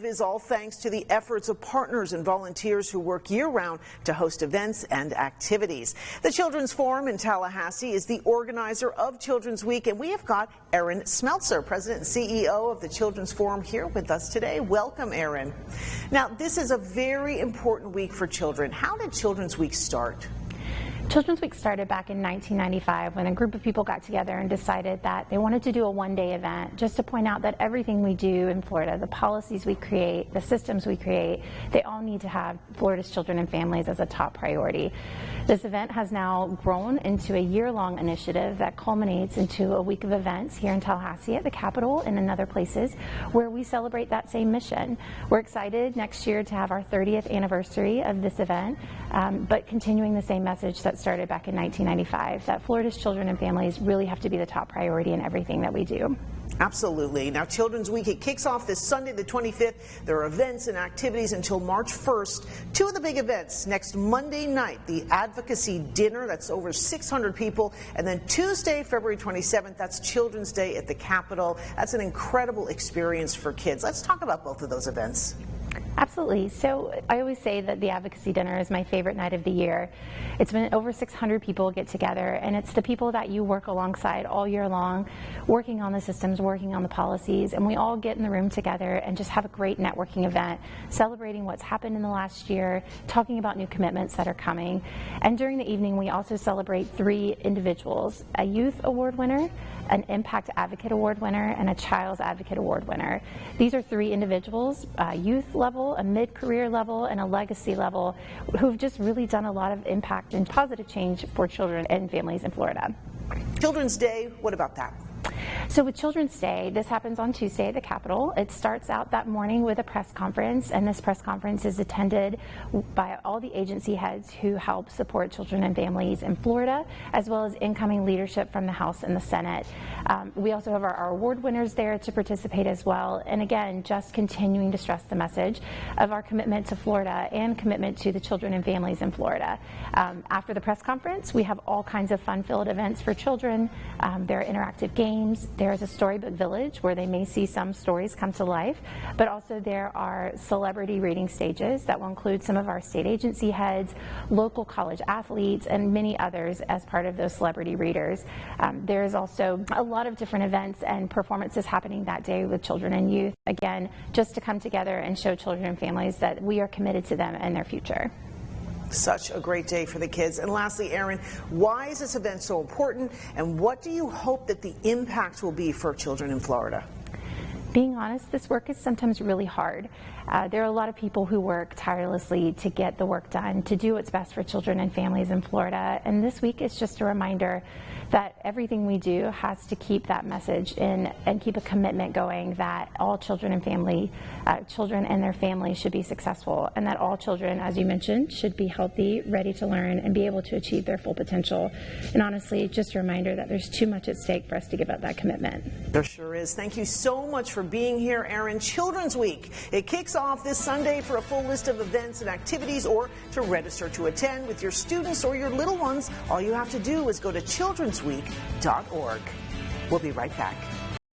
Is all thanks to the efforts of partners and volunteers who work year-round to host events and activities. The Children's Forum in Tallahassee is the organizer of Children's Week, and we have got Erin Smeltzer, President and CEO of the Children's Forum, here with us today. Welcome, Erin. Now, this is a very important week for children. How did Children's Week start? Children's Week started back in 1995 when a group of people got together and decided that they wanted to do a one-day event just to point out that everything we do in Florida, the policies we create, the systems we create, they all need to have Florida's children and families as a top priority. This event has now grown into a year-long initiative that culminates into a week of events here in Tallahassee at the Capitol and in other places where we celebrate that same mission. We're excited next year to have our 30th anniversary of this event, but continuing the same message that started back in 1995, that Florida's children and families really have to be the top priority in everything that we do. Absolutely. Now, Children's Week, it kicks off this Sunday, the 25th. There are events and activities until March 1st. Two of the big events next Monday night, the Advocacy Dinner, that's over 600 people, and then Tuesday, February 27th, that's Children's Day at the Capitol. That's an incredible experience for kids. Let's talk about both of those events. Absolutely. So I always say that the Advocacy Dinner is my favorite night of the year. It's been over 600 people get together, and it's the people that you work alongside all year long, working on the systems, working on the policies, and we all get in the room together and just have a great networking event, celebrating what's happened in the last year, talking about new commitments that are coming. And during the evening, we also celebrate 3 individuals: a Youth Award winner, an Impact Advocate Award winner, and a Child's Advocate Award winner. These are 3 individuals, youth level, a mid-career level, and a legacy level, who've just really done a lot of impact and positive change for children and families in Florida. Children's Day, what about that? So with Children's Day, this happens on Tuesday at the Capitol. It starts out that morning with a press conference, and this press conference is attended by all the agency heads who help support children and families in Florida, as well as incoming leadership from the House and the Senate. We also have our award winners there to participate as well, and again, just continuing to stress the message of our commitment to Florida and commitment to the children and families in Florida. After the press conference, we have all kinds of fun-filled events for children. There are interactive games. There's a storybook village where they may see some stories come to life, but also there are celebrity reading stages that will include some of our state agency heads, local college athletes, and many others as part of those celebrity readers. There's also a lot of different events and performances happening that day with children and youth, again, just to come together and show children and families that we are committed to them and their future. Such a great day for the kids. And lastly, Erin, why is this event so important, and what do you hope that the impact will be for children in Florida? Being honest, this work is sometimes really hard. There are a lot of people who work tirelessly to get the work done, to do what's best for children and families in Florida. And this week is just a reminder that everything we do has to keep that message in and keep a commitment going that all children and children and their families should be successful, and that all children, as you mentioned, should be healthy, ready to learn, and be able to achieve their full potential. And honestly, just a reminder that there's too much at stake for us to give up that commitment. There sure is. Thank you so much for being here, Erin. Children's Week, it kicks off this Sunday. For a full list of events and activities, or to register to attend with your students or your little ones, all you have to do is go to childrensweek.org. We'll be right back.